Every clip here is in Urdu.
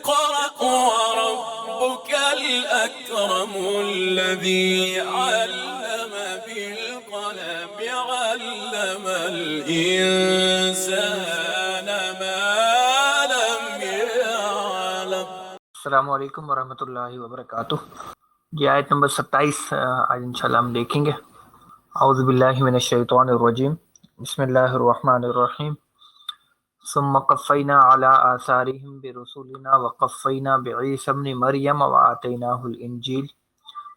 اقرأ وربك الأكرم الذي علم بالقلم علم الإنسان ما لم يعلم۔ السلام علیکم ورحمۃ اللہ وبرکاتہ۔ یہ آیت نمبر 27 آج انشاءاللہ ہم دیکھیں گے۔ اعوذ باللہ من الشیطان الرجیم، بسم اللہ الرحمن الرحیم۔ ثم قفینا علی آثارہم برسولنا وقفینا بعیسی ابن مریم وآتیناہ الانجیل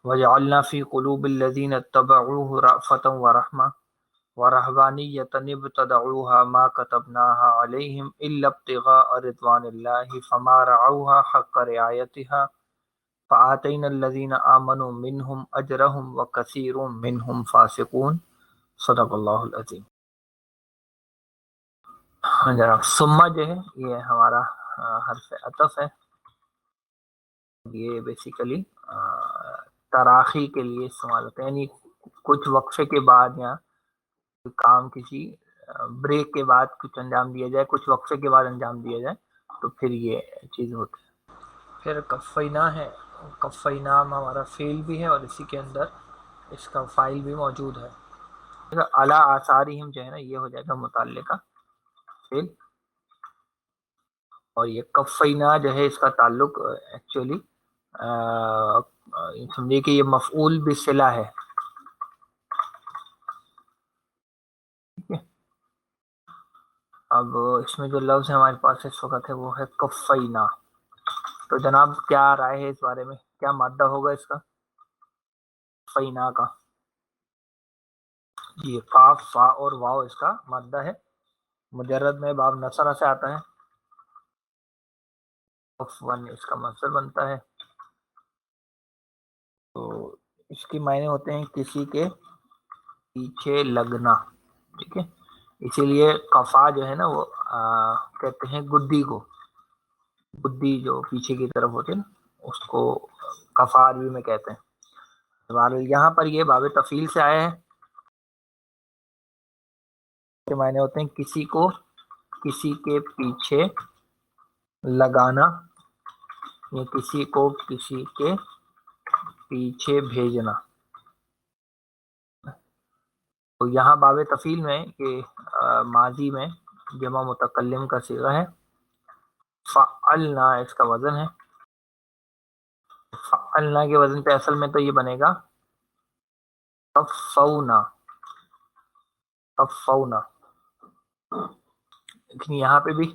وجعلنا فی قلوب الذین اتبعوہ رأفۃ ورحمۃ ورہبانیۃ ابتدعوها ما كتبناها علیہم الا ابتغاء رضوان اللہ فما رعوها حق رعایتها فآتینا الذین آمنوا منہم اجرہم وکثیر منہم فاسقون۔ صدق اللہ العظیم۔ ثم جو ہے یہ ہمارا حرف عطف ہے، یہ بیسیکلی تراخی کے لیے استعمال ہوتا ہے، یعنی کچھ وقفے کے بعد یا کام کسی بریک کے بعد کچھ انجام دیا جائے، کچھ وقفے کے بعد انجام دیا جائے تو پھر یہ چیز ہوتی ہے۔ پھر کفینا ہے، کفینا ہمارا فعل بھی ہے اور اسی کے اندر اس کا فاعل بھی موجود ہے۔ علی آثارہم جو ہے نا یہ ہو جائے گا متعلقہ فعل، اور یہ کفینا جو ہے اس کا تعلق ایکچولی سمجھے کہ یہ مفعول بصلہ ہے۔ اب اس میں جو لفظ ہے ہمارے پاس اس وقت ہے وہ ہے کفینا، تو جناب کیا رائے ہے اس بارے میں، کیا مادہ ہوگا اس کا کفینا کا؟ یہ قاف فا اور واو اس کا مادہ ہے، مجرد میں باب نصرہ سے آتا ہے، ون اس کا مصدر بنتا ہے، تو اس کے معنی ہوتے ہیں کسی کے پیچھے لگنا، ٹھیک ہے، اسی لیے قفا جو ہے نا وہ کہتے ہیں گدی کو، گدی جو پیچھے کی طرف ہوتی ہے نا اس کو قفا عربی میں کہتے ہیں۔ یہاں پر یہ باب تفعیل سے آیا ہے، کے معنی ہوتے ہیں کسی کو کسی کے پیچھے لگانا یا کسی کو کسی کے پیچھے بھیجنا۔ تو یہاں باب تفعیل میں کہ ماضی میں جمع متکلم کا صیغہ ہے، فعلنا اس کا وزن ہے، فعلنا کے وزن پہ اصل میں تو یہ بنے گا کفونا، کفونا، لیکن یہاں پہ بھی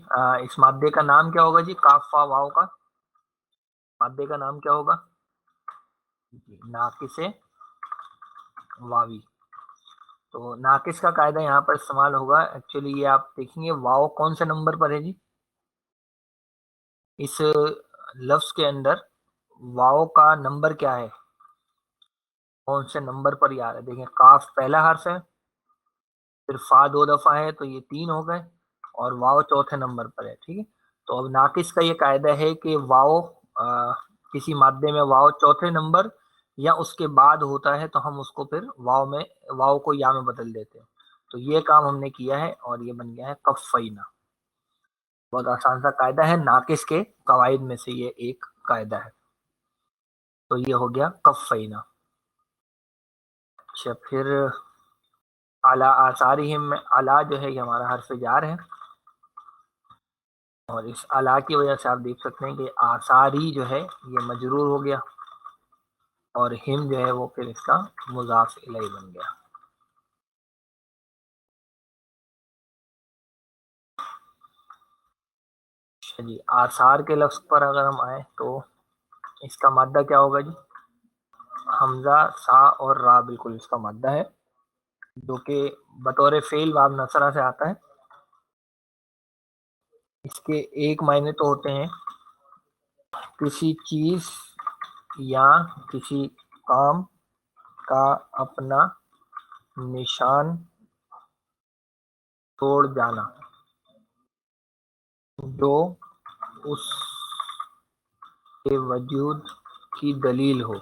اس مادے کا نام کیا ہوگا جی؟ کاف فا واو کا مادے کا نام کیا ہوگا؟ ناقص واوی۔ تو ناقص کا قاعدہ یہاں پر استعمال ہوگا، ایکچولی یہ آپ دیکھیں گے واو کون سے نمبر پر ہے جی؟ اس لفظ کے اندر واو کا نمبر کیا ہے، کون سے نمبر پر یہ آ رہا ہے؟ دیکھیں قاف پہلا حرف ہے، پھر فا 2 دفعہ ہے تو یہ 3 ہو گئے، اور واو چوتھے نمبر پر ہے، ٹھیک ہے۔ تو اب ناقص کا یہ قاعدہ ہے کہ واو کسی مادے میں واو چوتھے نمبر یا اس کے بعد ہوتا ہے تو ہم اس کو پھر واو کو یا میں بدل دیتے ہیں، تو یہ کام ہم نے کیا ہے اور یہ بن گیا ہے کفینا۔ بہت آسان سا قاعدہ ہے، ناقص کے قواعد میں سے یہ ایک قاعدہ ہے، تو یہ ہو گیا کفینا۔ اچھا، پھر اعلیٰ آثارہم میں اعلیٰ جو ہے یہ ہمارا حرف جار ہے، اور اس اعلیٰ کی وجہ سے آپ دیکھ سکتے ہیں کہ آثاری جو ہے یہ مجرور ہو گیا، اور ہم جو ہے وہ پھر اس کا مضاف الیہ بن گیا۔ جی آثار کے لفظ پر اگر ہم آئیں تو اس کا مادہ کیا ہوگا جی؟ حمزہ سا اور را بالکل اس کا مادہ ہے، جو کہ بطور فعل باب نصرہ سے آتا ہے۔ اس کے ایک معنی تو ہوتے ہیں کسی چیز یا کسی کام کا اپنا نشان چھوڑ جانا جو اس کے وجود کی دلیل ہو،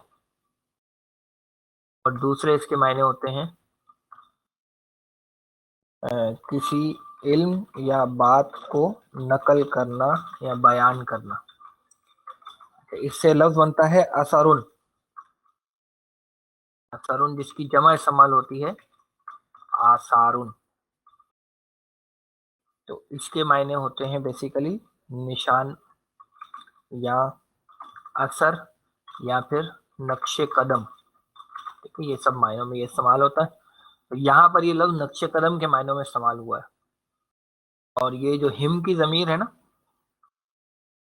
اور دوسرے اس کے معنی ہوتے ہیں کسی علم یا بات کو نقل کرنا یا بیان کرنا۔ اس سے لفظ بنتا ہے اثرن، اثرن جس کی جمع استعمال ہوتی ہے آثارن. تو اس کے معنی ہوتے ہیں بیسیکلی نشان یا اثر یا پھر نقش قدم. ٹھیک ہے، یہ سب معنوں میں یہ استعمال ہوتا ہے. تو یہاں پر یہ لفظ نقش قدم کے معنوں میں استعمال ہوا ہے. اور یہ جو ہم کی ضمیر ہے نا،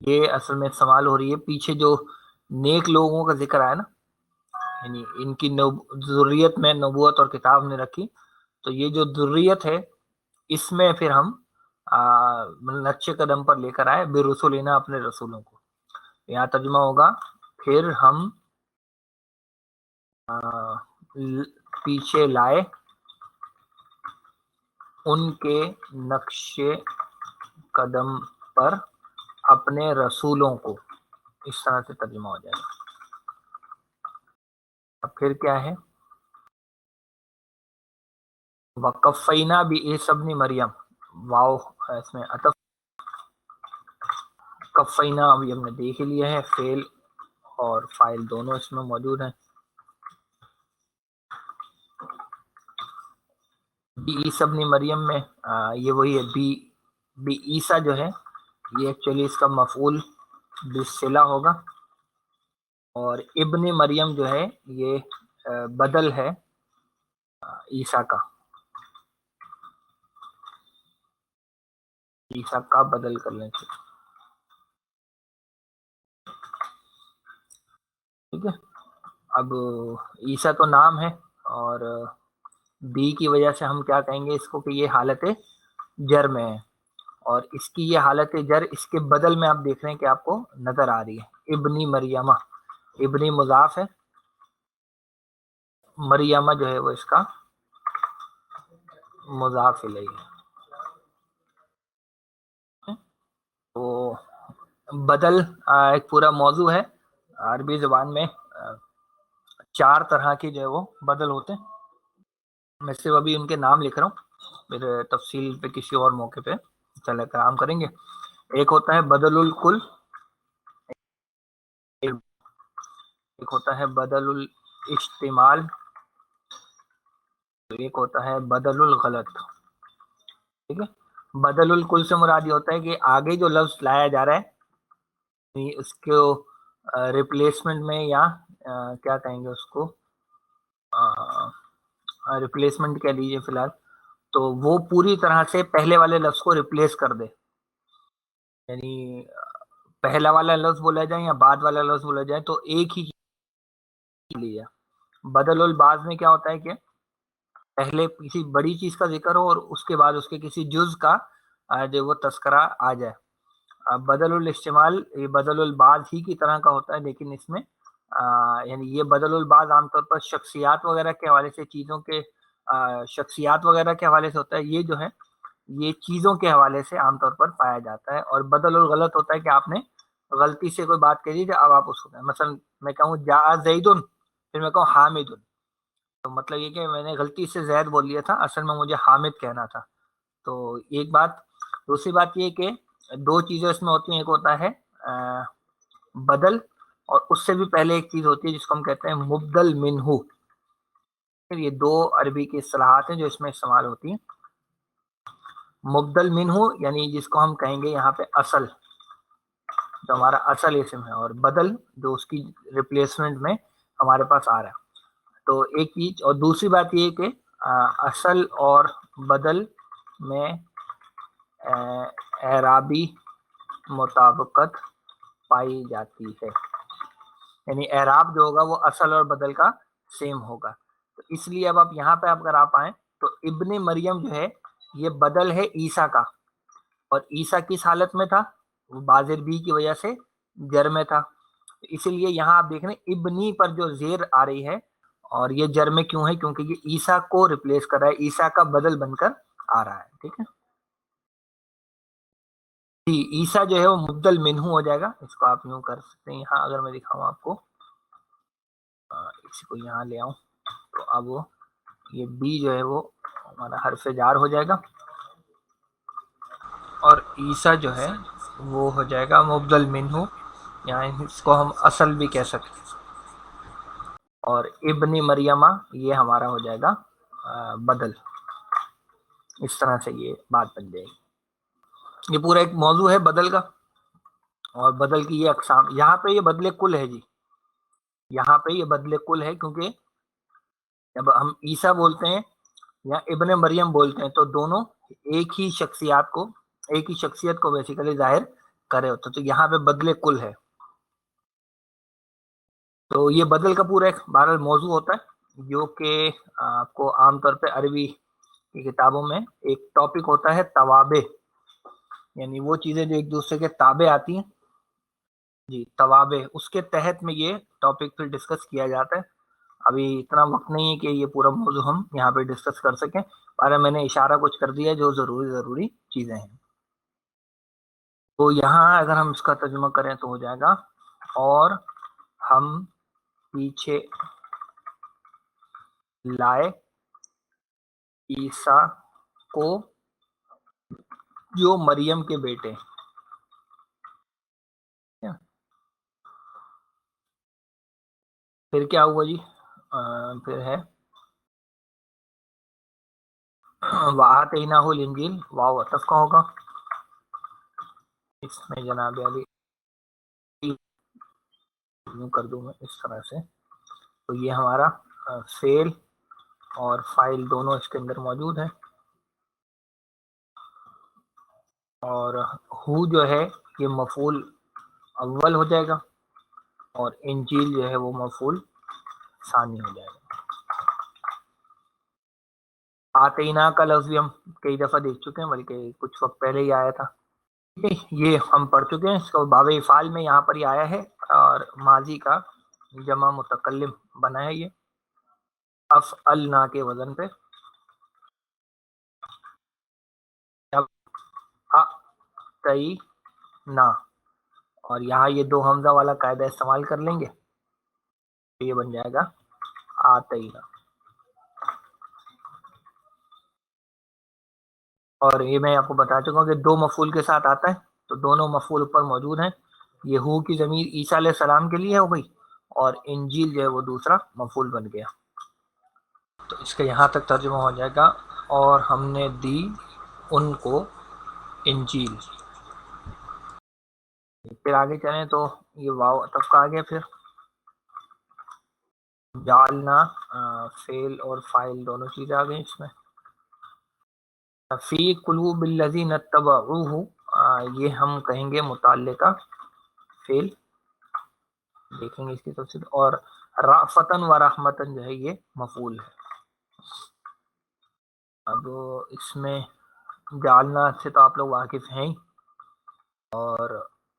یہ اصل میں استعمال ہو رہی ہے پیچھے جو نیک لوگوں کا ذکر آیا نا، یعنی ان کی ذریت میں نبوت اور کتاب نے رکھی. تو یہ جو ذریت ہے اس میں پھر ہم نقش قدم پر لے کر آئے بے رسولنا، اپنے رسولوں کو. یہاں ترجمہ ہوگا پھر ہم پیچھے لائے ان کے نقش قدم پر اپنے رسولوں کو. اس طرح سے ترجمہ ہو جائے گا. اب پھر کیا ہے، وَقَفَّيْنَا بِعِيسَىٰ ابْنِ مریم، واو اس میں عطف. کفینا ابھی ہم نے دیکھ لیا ہے، فعل اور فاعل دونوں اس میں موجود ہیں. بی عیسیٰ ابن مریم میں یہ وہی ہے، بی عیسیٰ جو ہے یہ ایکچولی اس کا مفعول بالصلہ ہوگا، اور ابن مریم جو ہے یہ بدل ہے عیسیٰ کا، عیسیٰ کا بدل کر لیں. ٹھیک ہے، اب عیسیٰ تو نام ہے، اور بی کی وجہ سے ہم کیا کہیں گے اس کو کہ یہ حالت جر میں ہے. اور اس کی یہ حالت جر اس کے بدل میں آپ دیکھ رہے ہیں کہ آپ کو نظر آ رہی ہے، ابنی مریمہ. ابنی مضاف ہے، مریمہ جو ہے وہ اس کا مضاف الیہ ہے. تو بدل ایک پورا موضوع ہے. عربی زبان میں 4 طرح کے جو ہے وہ بدل ہوتے ہیں. میں صرف ابھی ان کے نام لکھ رہا ہوں، پھر تفصیل پہ کسی اور موقع پہ چلے کلام کریں گے. ایک ہوتا ہے بدل الکل، ایک ہوتا ہے بدل الاشتمال، ایک ہوتا ہے بدل الغلط. ٹھیک ہے، بدل الکل سے مراد یہ ہوتا ہے کہ آگے جو لفظ لایا جا رہا ہے اس کو ریپلیسمنٹ میں، یا کیا کہیں گے اس کو، ریپلیسمنٹ کہہ لیجیے فی الحال، تو وہ پوری طرح سے پہلے والے لفظ کو ریپلیس کر دے. یعنی پہلا والا لفظ بولا جائے یا بعد والا لفظ بولا جائے تو ایک ہی چیز. بدل البعض میں کیا ہوتا ہے کہ پہلے کسی بڑی چیز کا ذکر ہو اور اس کے بعد اس کے کسی جز کا جو وہ تذکرہ آ جائے. بدل الاستعمال یہ بدل البعض ہی کی طرح کا ہوتا ہے، لیکن اس میں یعنی یہ بدل البعض عام طور پر شخصیات وغیرہ کے حوالے سے، چیزوں کے شخصیات وغیرہ کے حوالے سے ہوتا ہے. یہ جو ہے یہ چیزوں کے حوالے سے عام طور پر پایا جاتا ہے. اور بدل الغلط ہوتا ہے کہ آپ نے غلطی سے کوئی بات کہی، اب آپ اس کو مثلا میں کہوں جاء زیدن، پھر میں کہوں حامد، تو مطلب یہ کہ میں نے غلطی سے زید بول لیا تھا، اصل میں مجھے حامد کہنا تھا. تو ایک بات. دوسری بات یہ کہ 2 چیزیں اس میں ہوتی ہیں، ایک ہوتا ہے بدل، اور اس سے بھی پہلے ایک چیز ہوتی ہے جس کو ہم کہتے ہیں مبدل منہ. یہ 2 عربی کی اصطلاحات ہیں جو اس میں استعمال ہوتی ہیں. مبدل منہ یعنی جس کو ہم کہیں گے یہاں پہ اصل، جو ہمارا اصل اسم ہے، اور بدل جو اس کی ریپلیسمنٹ میں ہمارے پاس آ رہا ہے. تو ایک چیز. اور دوسری بات یہ کہ اصل اور بدل میں اعرابی مطابقت پائی جاتی ہے، یعنی اعراب جو ہوگا وہ اصل اور بدل کا سیم ہوگا. تو اس لیے اب آپ یہاں پہ اگر آپ آئیں تو ابن مریم جو ہے یہ بدل ہے عیسیٰ کا، اور عیسیٰ کس حالت میں تھا؟ وہ بازر بی کی وجہ سے جر میں تھا. اسی لیے یہاں آپ دیکھ رہے ہیں ابنی پر جو زیر آ رہی ہے، اور یہ جر میں کیوں ہے؟ کیونکہ یہ عیسیٰ کو ریپلیس کر رہا ہے، عیسیٰ کا بدل بن کر آ رہا ہے. ٹھیک ہے، عیسیٰ جو ہے وہ مبدل منہ ہو جائے گا. اس کو آپ یوں کر سکتے ہیں. یہاں اگر میں دکھاؤں آپ کو، اسی کو یہاں لے آؤں، تو اب وہ یہ بی جو ہے وہ ہمارا حرف جار ہو جائے گا، اور عیسیٰ جو ہے وہ ہو جائے گا مبدل منہ. یعنی اس کو ہم اصل بھی کہہ سکتے ہیں. اور ابن مریمہ یہ ہمارا ہو جائے گا بدل. اس طرح سے یہ بات بن جائے گی. یہ پورا ایک موضوع ہے بدل کا، اور بدل کی یہ اقسام. یہاں پہ یہ بدل کل ہے جی، یہاں پہ یہ بدل کل ہے، کیونکہ جب ہم عیسیٰ بولتے ہیں یا ابن مریم بولتے ہیں تو دونوں ایک ہی شخصیات کو، ایک ہی شخصیت کو بیسیکلی ظاہر کرے ہوتے. تو یہاں پہ بدل کل ہے. تو یہ بدل کا پورا ایک بہرحال موضوع ہوتا ہے، جو کہ آپ کو عام طور پہ عربی کی کتابوں میں ایک ٹاپک ہوتا ہے توابع، یعنی وہ چیزیں جو ایک دوسرے کے تابع آتی ہیں جی، توابع. اس کے تحت میں یہ ٹاپک پھر ڈسکس کیا جاتا ہے. ابھی اتنا وقت نہیں ہے کہ یہ پورا موضوع ہم یہاں پہ ڈسکس کر سکیں، پر میں نے اشارہ کچھ کر دیا جو ضروری چیزیں ہیں. تو یہاں اگر ہم اس کا ترجمہ کریں تو ہو جائے گا اور ہم پیچھے لائے عیسیٰ کو جو مریم کے بیٹے. پھر کیا ہوا جی؟ پھر ہے وَآتَيْنَاهُ الْإِنْجِيلَ. واو عطف کا ہوگا اس میں جناب علی، یوں کر دوں میں اس طرح سے. تو یہ ہمارا فعل اور فاعل دونوں اس کے اندر موجود ہیں. اور ہو جو ہے یہ مفعول اول ہو جائے گا، اور انجیل جو ہے وہ مفعول ثانی ہو جائے گا. آتینا کا لفظ بھی ہم کئی دفعہ دیکھ چکے ہیں، بلکہ کچھ وقت پہلے ہی آیا تھا. یہ ہم پڑھ چکے ہیں. اس کو باب افعال میں یہاں پر ہی آیا ہے، اور ماضی کا جمع متکلم بنا ہے یہ افعلنا کے وزن پہ. نا، اور یہاں یہ دو حمزہ والا قاعدہ استعمال کر لیں گے تو یہ بن جائے گا آتینا. اور یہ میں آپ کو بتا چکا ہوں کہ دو مفعول کے ساتھ آتا ہے، تو دونوں مفعول اوپر موجود ہیں. یہ ہو کی ضمیر عیسیٰ علیہ السلام کے لیے ہو گئی، اور انجیل جو ہے وہ دوسرا مفعول بن گیا. تو اس کا یہاں تک ترجمہ ہو جائے گا اور ہم نے دی ان کو انجیل. پھر آگے چلیں تو یہ واو عطف کا آ گیا. پھر جعلنا فعل اور فاعل دونوں چیزیں آ گئی اس میں. فی قلوب الذین اتبعوہ، یہ ہم کہیں گے متعلقہ فعل، دیکھیں گے اس کی تفصیل. اور رأفتن و رحمتن جو ہے یہ مفعول ہے. اب اس میں جعلنا سے تو آپ لوگ واقف ہیں، اور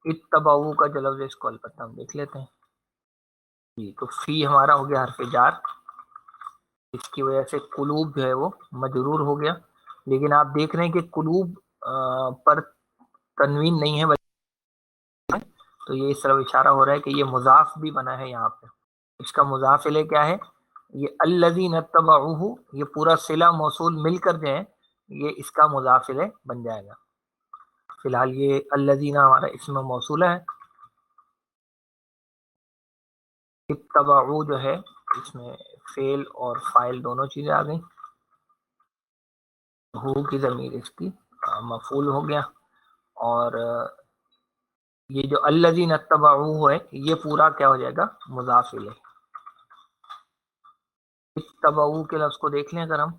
اتبعو کا جو لفظ ہے اس کو البتہ ہم دیکھ لیتے ہیں جی. تو فی ہمارا ہو گیا حرف جار، اس کی وجہ سے قلوب جو ہے وہ مجرور ہو گیا. لیکن آپ دیکھ رہے ہیں کہ قلوب پر تنوین نہیں ہے، تو یہ اس طرح اشارہ ہو رہا ہے کہ یہ مضاف بھی بنا ہے یہاں پہ. اس کا مضاف الیہ کیا ہے؟ یہ الذین اتبعوہ، یہ پورا صلہ موصول مل کر جو ہے یہ اس کا مضاف الیہ بن جائے گا. فی الحال یہ الذین ہمارا اسم موصولہ ہے. اتبعو جو ہے اس میں فعل اور فاعل دونوں چیزیں آ گئیں. ہو کی ضمیر اس کی مفعول ہو گیا، اور یہ جو الذین اتبعوہ ہے یہ پورا کیا ہو جائے گا؟ مضاف الیہ. اتبعو کے لفظ کو دیکھ لیں اگر ہم،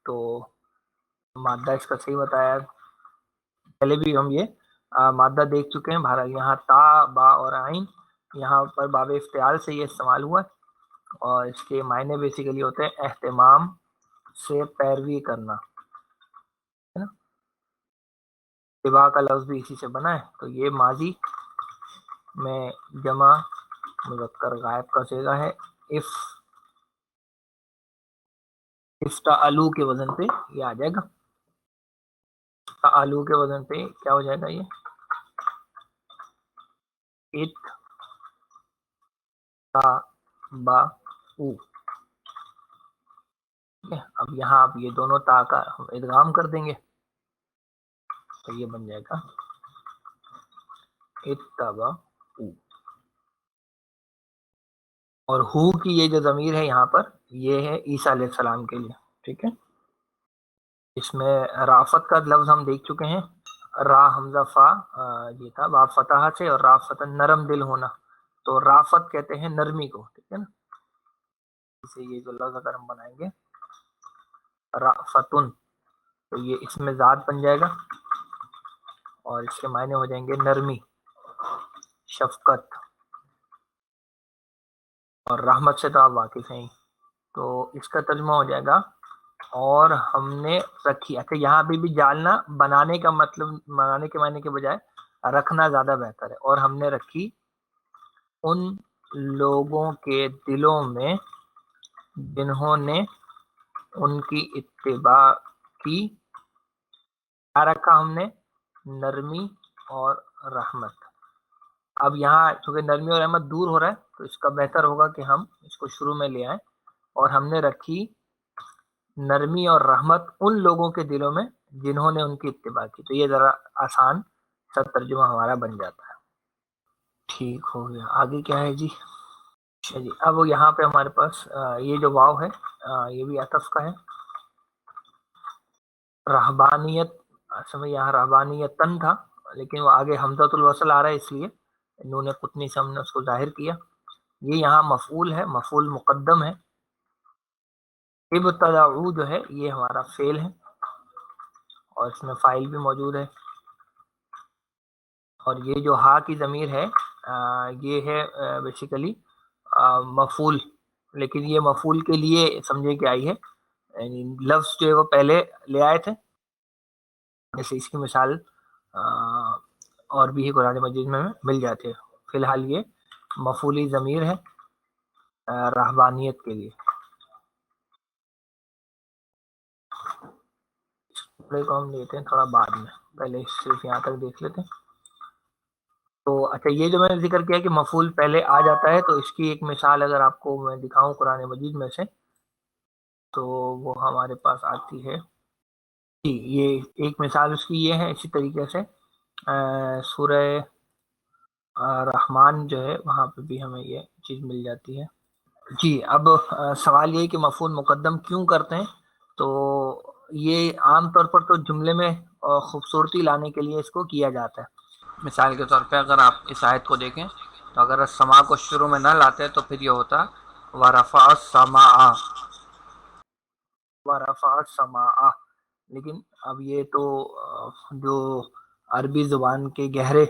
تو مادہ اس کا صحیح بتایا. پہلے بھی ہم یہ مادہ دیکھ چکے ہیں. بہرحال یہاں تا با اور عین یہاں پر باب افتعال سے یہ استعمال ہوا ہے، اور اس کے معنی بیسیکلی ہوتے ہیں اہتمام سے پیروی کرنا، ہے نا. اتباع کا لفظ بھی اسی سے بنا ہے. تو یہ ماضی میں جمع مذکر غائب کا صیغہ ہے. افتعلوا کے وزن پہ یہ آ جائے گا. افتعلوا کے وزن پہ کیا ہو جائے گا؟ یہ اتبعوا. اب یہاں آپ یہ دونوں تا کا ادغام کر دیں گے تو یہ بن جائے گا اتبعوا. اور ہو کی یہ جو ضمیر ہے یہاں پر یہ ہے عیسیٰ علیہ السلام کے لیے. ٹھیک ہے. اس میں رافت کا لفظ ہم دیکھ چکے ہیں. را حمزہ فا یہ تھا با فتح سے, اور رافت نرم دل ہونا, تو رافت کہتے ہیں نرمی کو. ٹھیک ہے نا. اسے یہ جو لفظ اگر ہم بنائیں گے رافتن, تو یہ اس میں ذات بن جائے گا اور اس کے معنی ہو جائیں گے نرمی, شفقت, اور رحمت سے تو آپ واقف ہیں. تو اس کا ترجمہ ہو جائے گا اور ہم نے رکھی. اچھا یہاں بھی جالنا بنانے کا مطلب, بنانے کے معنی کے بجائے رکھنا زیادہ بہتر ہے. اور ہم نے رکھی ان لوگوں کے دلوں میں جنہوں نے ان کی اتباع کی. کیا رکھا ہم نے؟ نرمی اور رحمت. اب یہاں چونکہ نرمی اور رحمت دور ہو رہا ہے تو اس کا بہتر ہوگا کہ ہم اس کو شروع میں لے آئیں, اور ہم نے رکھی نرمی اور رحمت ان لوگوں کے دلوں میں جنہوں نے ان کی اتباع کی. تو یہ ذرا آسان سا ترجمہ ہمارا بن جاتا ہے. ٹھیک ہو گیا. آگے کیا ہے جی؟ اچھا جی, اب یہاں پہ ہمارے پاس یہ جو واو ہے یہ بھی عطف کا ہے. رہبانیت, اصل میں یہاں رہبانیتن تھا لیکن وہ آگے حمزۃ الوصل آ رہا ہے, اس لیے نون قطنی سے ہم نے اس کو ظاہر کیا. یہ یہاں مفعول ہے, مفعول مقدم ہے. ابتدعوا جو ہے یہ ہمارا فعل ہے اور اس میں فاعل بھی موجود ہے. اور یہ جو ہا کی ضمیر ہے یہ ہے بیسیکلی مفعول, لیکن یہ مفعول کے لیے سمجھے کہ آئی ہے, یعنی لفظ جو ہے وہ پہلے لے آئے تھے. جیسے اس کی مثال اور بھی قرآن مجید میں مل جاتے ہیں. فی الحال یہ مفعولی ضمیر ہے رہبانیت کے لیے. کو ہم لیتے ہیں تھوڑا بعد میں, پہلے صرف یہاں تک دیکھ لیتے ہیں. تو اچھا یہ جو میں نے ذکر کیا کہ مفعول پہلے آ جاتا ہے, تو اس کی ایک مثال اگر آپ کو میں دکھاؤں قرآن مجید میں سے تو وہ ہمارے پاس آتی ہے. یہ ایک مثال اس کی یہ ہے, اسی طریقے سے سورہ رحمان جو ہے وہاں پہ بھی ہمیں یہ چیز مل جاتی ہے. جی, اب سوال یہ کہ مفعول مقدم کیوں کرتے ہیں؟ تو یہ عام طور پر تو جملے میں خوبصورتی لانے کے لیے اس کو کیا جاتا ہے. مثال کے طور پہ اگر آپ اس آیت کو دیکھیں تو اگر السماء کو شروع میں نہ لاتے تو پھر یہ ہوتا ورفع السماء, ورفع السماء. لیکن اب یہ تو جو عربی زبان کے گہرے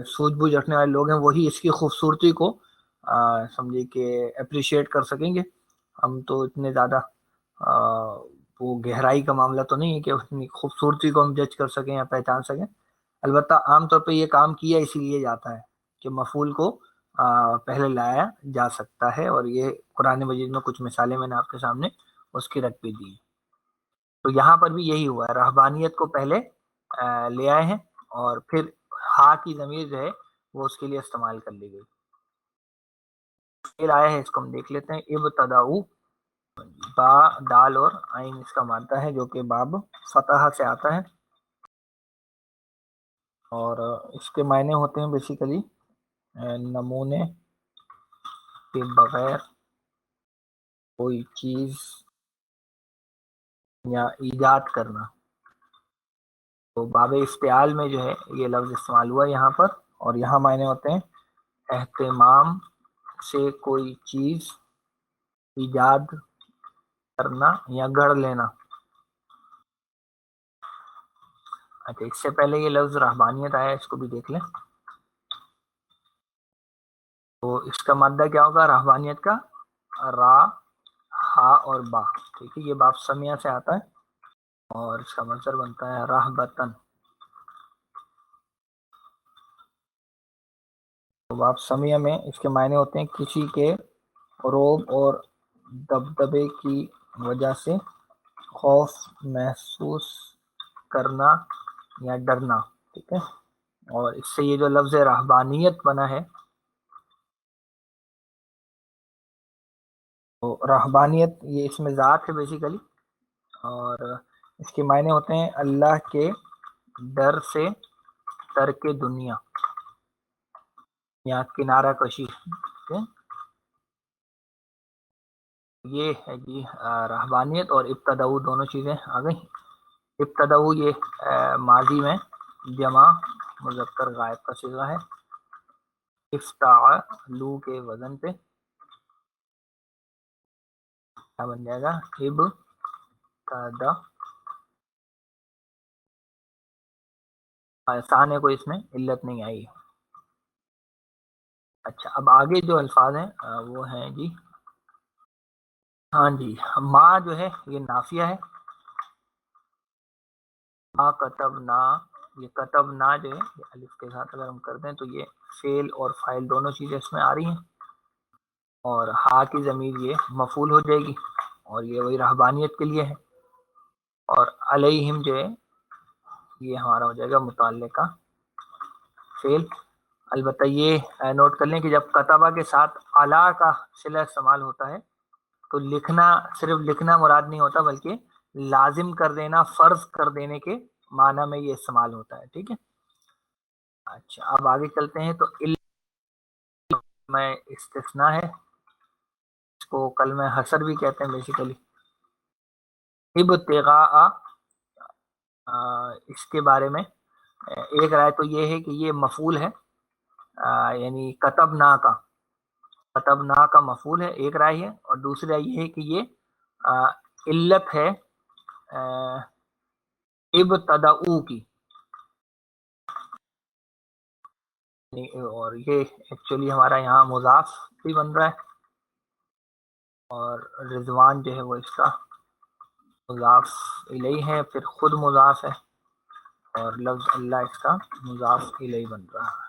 سوجھ بوجھ رکھنے والے لوگ ہیں وہی اس کی خوبصورتی کو سمجھے کہ اپریشیٹ کر سکیں گے. ہم تو اتنے زیادہ وہ گہرائی کا معاملہ تو نہیں ہے کہ اتنی خوبصورتی کو ہم جج کر سکیں یا پہچان سکیں. البتہ عام طور پہ یہ کام کیا اسی لیے جاتا ہے کہ مفعول کو پہلے لایا جا سکتا ہے, اور یہ قرآن مجید میں کچھ مثالیں میں نے آپ کے سامنے اس کی رکھ بھی دی. تو یہاں پر بھی یہی ہوا ہے, رہبانیت کو پہلے لے آئے ہیں اور پھر ہا کی ضمیر جو ہے وہ اس کے لیے استعمال کر لی گئی. فعل آیا ہے, اس کو ہم دیکھ لیتے ہیں. ابتداؤ, با دال اور عین اس کا مادہ ہے جو کہ باب فتح سے آتا ہے, اور اس کے معنی ہوتے ہیں بیسیکلی نمونے کے بغیر کوئی چیز یا ایجاد کرنا. تو باب افتعال میں جو ہے یہ لفظ استعمال ہوا یہاں پر, اور یہاں معنی ہوتے ہیں اہتمام سے کوئی چیز ایجاد کرنا یا گڑھ لینا. اچھا, اس سے پہلے یہ لفظ رہبانیت آیا, اس کو بھی دیکھ لیں. تو اس کا مادہ کیا ہوگا رہبانیت کا؟ را, ہا اور با. ٹھیک ہے, یہ باب سمیہ سے آتا ہے اور اس کا مصدر بنتا ہے رہبتن. تو باب سمیہ میں اس کے معنی ہوتے ہیں کسی کے روب اور دبدبے کی وجہ سے خوف محسوس کرنا یا ڈرنا. ٹھیک ہے, اور اس سے یہ جو لفظ رہبانیت بنا ہے, تو رہبانیت یہ اس میں ذات ہے بیسیکلی, اور اس کے معنی ہوتے ہیں اللہ کے ڈر سے ترک دنیا. یا کنارہ کشی. یہ ہے جی رہبانیت اور ابتداؤ دونوں چیزیں آ گئی. ابتداؤ یہ ماضی میں جمع مذکر غائب کا صیغہ ہے. افتعلو کے وزن پہ کیا بن جائے گا؟ ابتدا. ثانے کو اس میں علت نہیں آئی. اچھا اب آگے جو الفاظ ہیں وہ ہیں جی ہاں جی ما جو ہے یہ نافیہ ہے. ما کتبنا، یہ کتبنا جو ہے یہ الف کے ساتھ اگر ہم کر دیں تو یہ فعل اور فاعل دونوں چیزیں اس میں آ رہی ہیں. اور ہا کی ضمیر یہ مفعول ہو جائے گی اور یہ وہی رہبانیت کے لیے ہے. اور علیہم جو ہے یہ ہمارا ہو جائے گا متعلقہ فعل. البتہ یہ نوٹ کر لیں کہ جب کتبہ کے ساتھ علا کا صلہ استعمال ہوتا ہے تو لکھنا صرف لکھنا مراد نہیں ہوتا بلکہ لازم کر دینا، فرض کر دینے کے معنی میں یہ استعمال ہوتا ہے. ٹھیک ہے. اچھا اب آگے چلتے ہیں. تو میں استثناء ہے، اس کو کلمہ حسر بھی کہتے ہیں بیسیکلی. ابتغاء اس کے بارے میں ایک رائے تو یہ ہے کہ یہ مفعول ہے، یعنی کتبنا کا مفعول ہے، ایک رائے ہے. اور دوسری رائے یہ ہے کہ یہ علت ہے ابتداؤ کی، اور یہ ایکچولی ہمارا یہاں مضاف بھی بن رہا ہے اور رضوان جو ہے وہ اس کا مضاف الیہ ہے، پھر خود مضاف ہے اور لفظ اللہ اس کا مضاف الیہ بن رہا ہے.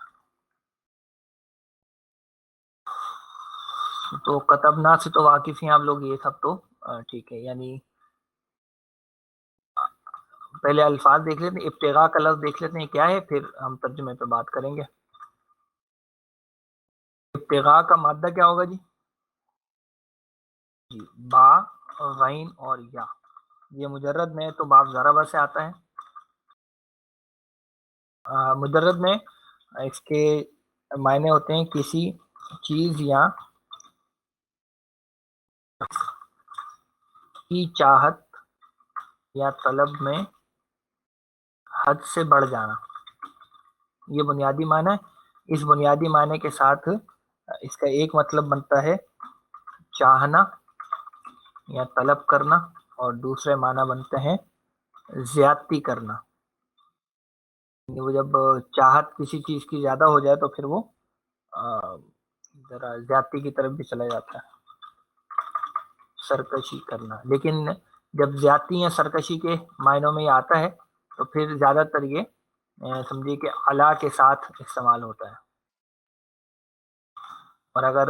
تو کتبنا سے تو واقف ہیں آپ لوگ، یہ سب تو ٹھیک ہے. یعنی پہلے الفاظ دیکھ لیتے ہیں، ابتغاء کا لفظ دیکھ لیتے ہیں کیا ہے، پھر ہم ترجمے پہ بات کریں گے. ابتغاء کا مادہ کیا ہوگا جی؟ جی با غین اور یا. یہ مجرد میں تو باب ضربہ سے آتا ہے. مجرد میں اس کے معنی ہوتے ہیں کسی چیز یا کی چاہت یا طلب میں حد سے بڑھ جانا. یہ بنیادی معنی ہے. اس بنیادی معنی کے ساتھ اس کا ایک مطلب بنتا ہے چاہنا یا طلب کرنا، اور دوسرے معنی بنتے ہیں زیادتی کرنا. وہ جب چاہت کسی چیز کی زیادہ ہو جائے تو پھر وہ ذرا زیادتی کی طرف بھی چلا جاتا ہے، سرکشی کرنا. لیکن جب زیادتی یا سرکشی کے معنوں میں یہ آتا ہے تو پھر زیادہ تر یہ سمجھیے کہ علا کے ساتھ استعمال ہوتا ہے. اور اگر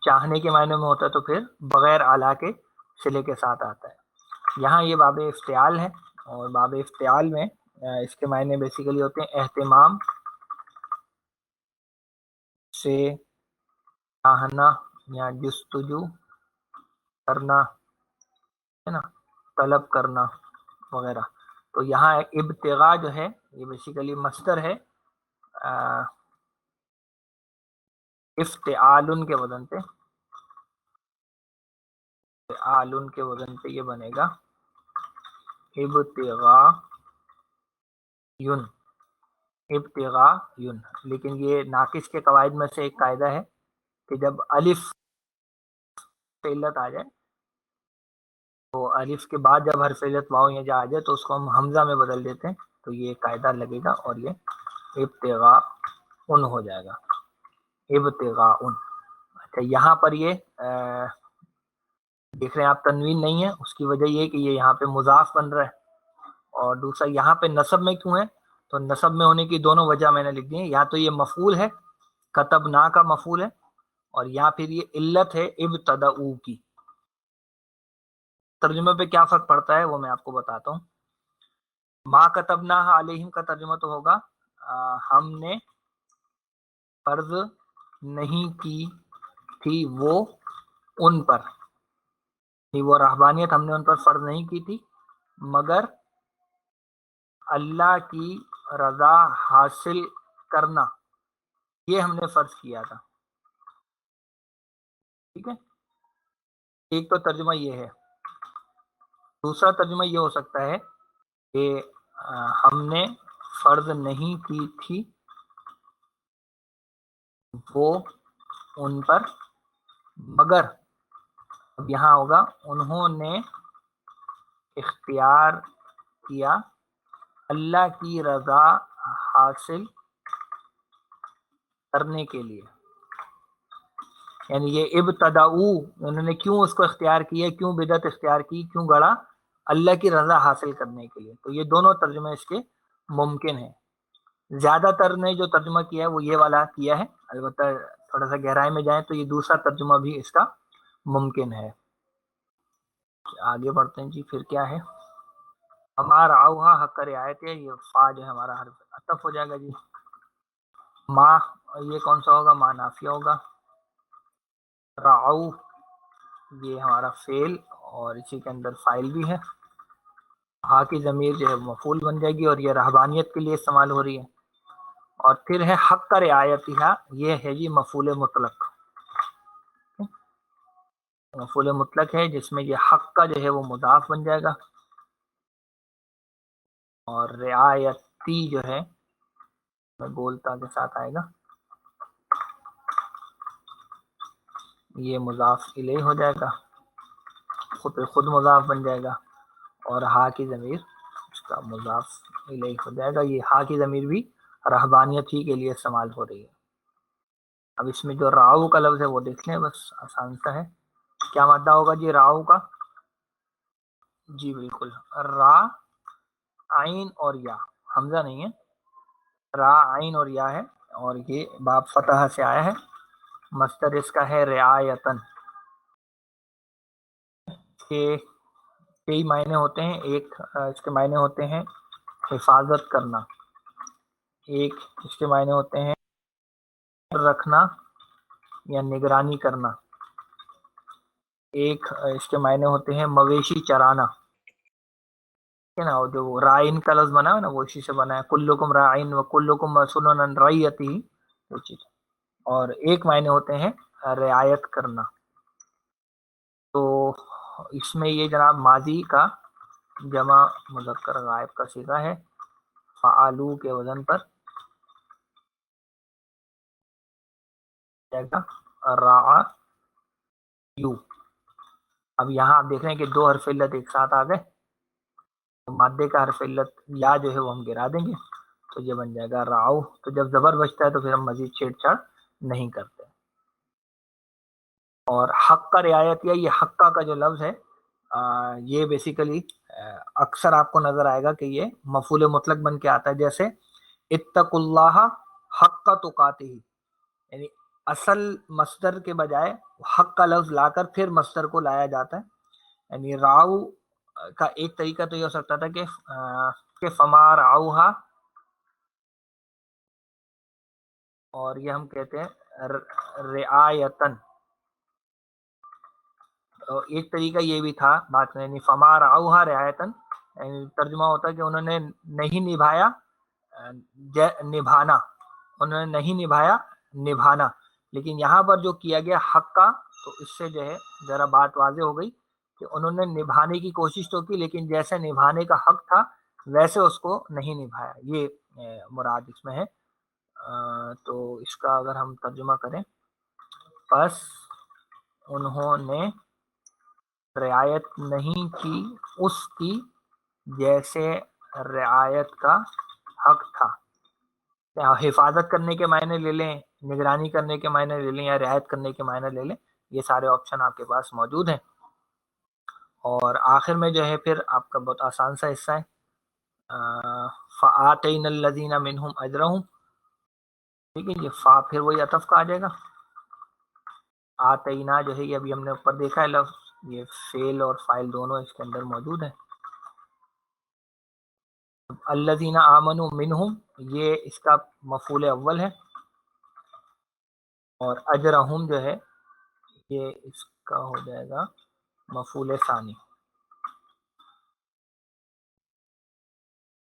چاہنے کے معنی میں ہوتا ہے تو پھر بغیر علا کے صلے کے ساتھ آتا ہے. یہاں یہ باب افتعال ہے، اور باب افتعال میں اس کے معنی بیسیکلی ہوتے ہیں اہتمام سے چاہنا یا جستجو کرنا ہے نا، طلب کرنا وغیرہ. تو یہاں ابتغاء جو ہے یہ بیسیکلی مصدر ہے افتعالن کے وزن پہ. افتعالن کے وزن پہ یہ بنے گا ابتغاء یون. لیکن یہ ناقص کے قواعد میں سے ایک قاعدہ ہے کہ جب الف علت آ جائے تو الف کے بعد جب حرف علت واو یا جا آ جائے تو اس کو ہم حمزہ میں بدل دیتے ہیں، تو یہ قاعدہ لگے گا اور یہ ابتغاء ان ہو جائے گا. ابتغاء ان. اچھا یہاں پر یہ دیکھ رہے ہیں آپ تنوین نہیں ہے، اس کی وجہ یہ کہ یہ یہاں پہ مضاف بن رہا ہے. اور دوسرا یہاں پہ نصب میں کیوں ہے، تو نصب میں ہونے کی دونوں وجہ میں نے لکھ دی ہیں. یا تو یہ مفعول ہے، کتبنا کا مفعول ہے، اور یا پھر یہ علت ہے ابتداؤ کی. ترجمے پہ کیا فرق پڑتا ہے وہ میں آپ کو بتاتا ہوں. ما کتبنا علیہم کا ترجمہ تو ہوگا ہم نے فرض نہیں کی تھی وہ ان پر، وہ رہبانیت ہم نے ان پر فرض نہیں کی تھی مگر اللہ کی رضا حاصل کرنا یہ ہم نے فرض کیا تھا. ٹھیک ہے، ایک تو ترجمہ یہ ہے. دوسرا ترجمہ یہ ہو سکتا ہے کہ ہم نے فرض نہیں کی تھی وہ ان پر، مگر اب یہاں ہوگا انہوں نے اختیار کیا اللہ کی رضا حاصل کرنے کے لیے. یعنی یہ ابتداؤ، انہوں نے کیوں اس کو اختیار کیا، کیوں بدعت اختیار کی، کیوں گڑا؟ اللہ کی رضا حاصل کرنے کے لیے. تو یہ دونوں ترجمے اس کے ممکن ہیں. زیادہ تر نے جو ترجمہ کیا ہے وہ یہ والا کیا ہے، البتہ تھوڑا سا گہرائی میں جائیں تو یہ دوسرا ترجمہ بھی اس کا ممکن ہے. آگے بڑھتے ہیں جی. پھر کیا ہے؟ ہمارا آؤہا حق کا رعایت ہے، یہ فا جو ہے ہمارا حرف عطف ہو جائے گا جی. ما یہ کون سا ہوگا؟ ما نافیہ ہوگا. رعو یہ ہمارا فعل اور اسی کے اندر فاعل بھی ہے. ہا کی ضمیر جو ہے مفعول بن جائے گی اور یہ رہبانیت کے لیے استعمال ہو رہی ہے. اور پھر ہے حق کا رعایتہ، یہ ہے جی مفعول مطلق. مفعول مطلق ہے جس میں یہ حق کا جو ہے وہ مضاف بن جائے گا، اور رعایتی جو ہے میں بولتا کے ساتھ آئے گا، یہ مضاف الیہ ہو جائے گا، خود مضاف بن جائے گا. اور ہا کی ضمیر اس کا مضاف الیہ ہو جائے گا. یہ ہا کی ضمیر بھی رہبانیت ہی کے لیے استعمال ہو رہی ہے. اب اس میں جو راؤ کا لفظ ہے وہ دیکھ لیں، بس آسان سا ہے. کیا مادہ ہوگا جی راؤ کا؟ جی بالکل، را عین اور یا، حمزہ نہیں ہے، را عین اور یا ہے. اور یہ باب فتح سے آیا ہے. مصدر اس کا ہے رعایتن. کے کئی معنی ہوتے ہیں. ایک اس کے معنی ہوتے ہیں حفاظت کرنا، ایک اس کے معنی ہوتے ہیں رکھنا یا نگرانی کرنا، ایک اس کے معنی ہوتے ہیں مویشی چرانا. نا جو رائن کا لفظ بنا ہے نا وہ اسی سے بنا ہے، کلکم رائن و کلکم مسئول عن رعیتہ، وہ چیز. اور ایک معنی ہوتے ہیں رعایت کرنا. تو اس میں یہ جناب ماضی کا جمع مذکر غائب کا صیغہ ہے، فعالو کے وزن پر راع یو. اب یہاں آپ دیکھ رہے ہیں کہ دو حرف علت ایک ساتھ آ گئے، مادے کا حرف علت یا جو ہے وہ ہم گرا دیں گے تو یہ بن جائے گا راؤ. تو جب زبر بچتا ہے تو پھر ہم مزید چھیڑ چھاڑ نہیں کرتے. اور حق کا رعایت یا یہ حقہ کا جو لفظ ہے یہ بیسیکلی اکثر آپ کو نظر آئے گا کہ یہ مفعول مطلق بن کے آتا ہے. جیسے اتقوا اللہ حق تقاتہ، یعنی اصل مصدر کے بجائے حق کا لفظ لا کر پھر مصدر کو لایا جاتا ہے. یعنی راؤ کا ایک طریقہ تو یہ ہو سکتا تھا کہ فما رعوہا، اور یہ ہم کہتے ہیں رعایتن. ایک طریقہ یہ بھی تھا بات میں، یعنی فما رعوہا رعایتن، یعنی ترجمہ ہوتا ہے کہ انہوں نے نہیں نبھایا نبھانا، انہوں نے نہیں نبھایا نبھانا. لیکن یہاں پر جو کیا گیا حق کا، تو اس سے جو ہے ذرا بات واضح ہو گئی کہ انہوں نے نبھانے کی کوشش تو کی لیکن جیسے نبھانے کا حق تھا ویسے اس کو نہیں نبھایا. یہ مراد اس میں ہے. تو اس کا اگر ہم ترجمہ کریں، پس انہوں نے رعایت نہیں کی اس کی جیسے رعایت کا حق تھا. حفاظت کرنے کے معنی لے لیں، نگرانی کرنے کے معنی لے لیں، یا رعایت کرنے کے معنی لے لیں، یہ سارے آپشن آپ کے پاس موجود ہیں. اور آخر میں جو ہے پھر آپ کا بہت آسان سا حصہ ہے، فآتینا الذین منہم اجرہم. ٹھیک ہے، یہ فا پھر وہی عطف کا آ جائے گا. آتینا جو ہے یہ ابھی ہم نے اوپر دیکھا ہے لفظ، یہ فعل اور فاعل دونوں اس کے اندر موجود ہیں. الذین آمنوا منہم یہ اس کا مفعول اول ہے، اور اجرہم جو ہے یہ اس کا ہو جائے گا مفعول ثانی.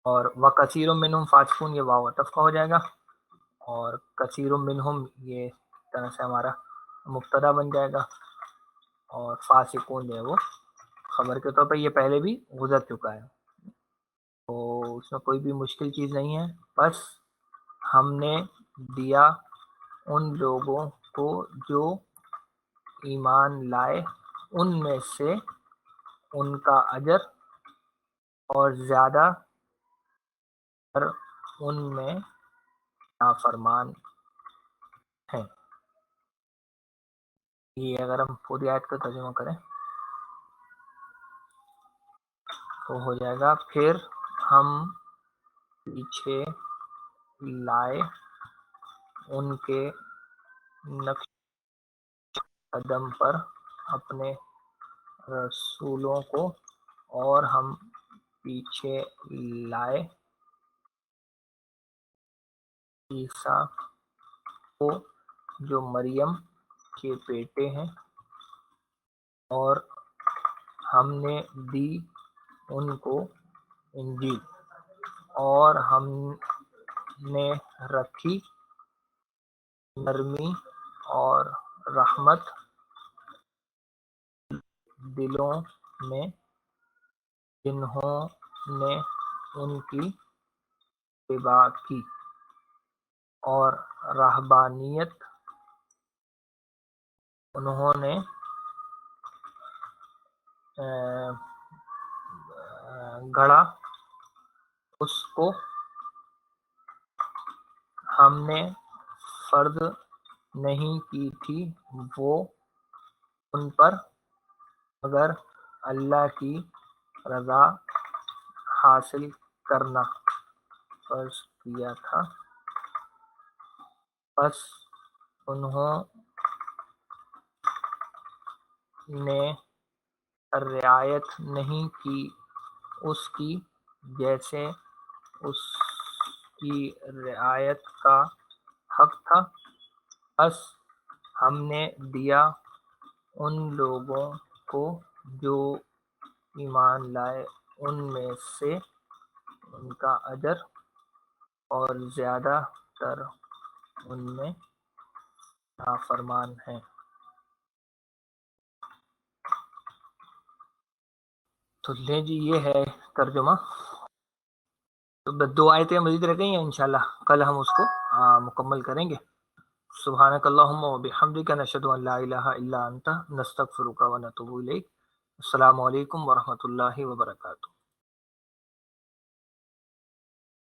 اور وکثیر منہم فاسقون یہ واو عطف کا ہو جائے گا. اور کثیر منہم یہ طرح سے ہمارا مبتدا بن جائے گا، اور فاسقون جو ہے وہ خبر کے طور پر، یہ پہلے بھی گزر چکا ہے تو اس میں کوئی بھی مشکل چیز نہیں ہے. بس ہم نے دیا ان لوگوں کو جو ایمان لائے ان میں سے ان کا اجر، اور زیادہ تر ان میں نافرمان ہیں. یہ اگر ہم پوری آیت کا ترجمہ کریں تو ہو جائے گا، پھر ہم پیچھے لائے ان کے نقش قدم پر اپنے رسولوں کو، اور ہم پیچھے لائے عیسیٰ کو جو مریم کے بیٹے ہیں، اور ہم نے دی ان کو انجیل، اور ہم نے رکھی نرمی اور رحمت دلوں میں جنہوں نے ان کی اتباع کی، اور رہبانیت انہوں نے گھڑا، اس کو ہم نے فرض نہیں کی تھی وہ ان پر مگر اللہ کی رضا حاصل کرنا فرض کیا تھا. بس انہوں نے رعایت نہیں کی اس کی جیسے اس کی رعایت کا حق تھا. بس ہم نے دیا ان لوگوں کو جو ایمان لائے ان میں سے ان کا اجر، اور زیادہ تر ان میں نافرمان ہیں. تو لیں جی، یہ ہے ترجمہ. تو بس 2 آیتیں مزید رہ گئی ہیں، انشاءاللہ کل ہم اس کو مکمل کریں گے. سبحانک اللہم و بحمدک، نشہد ان لا الہ الا انت، نستغفرک و نتوب الیک. السلام علیکم ورحمۃ اللہ وبرکاتہ.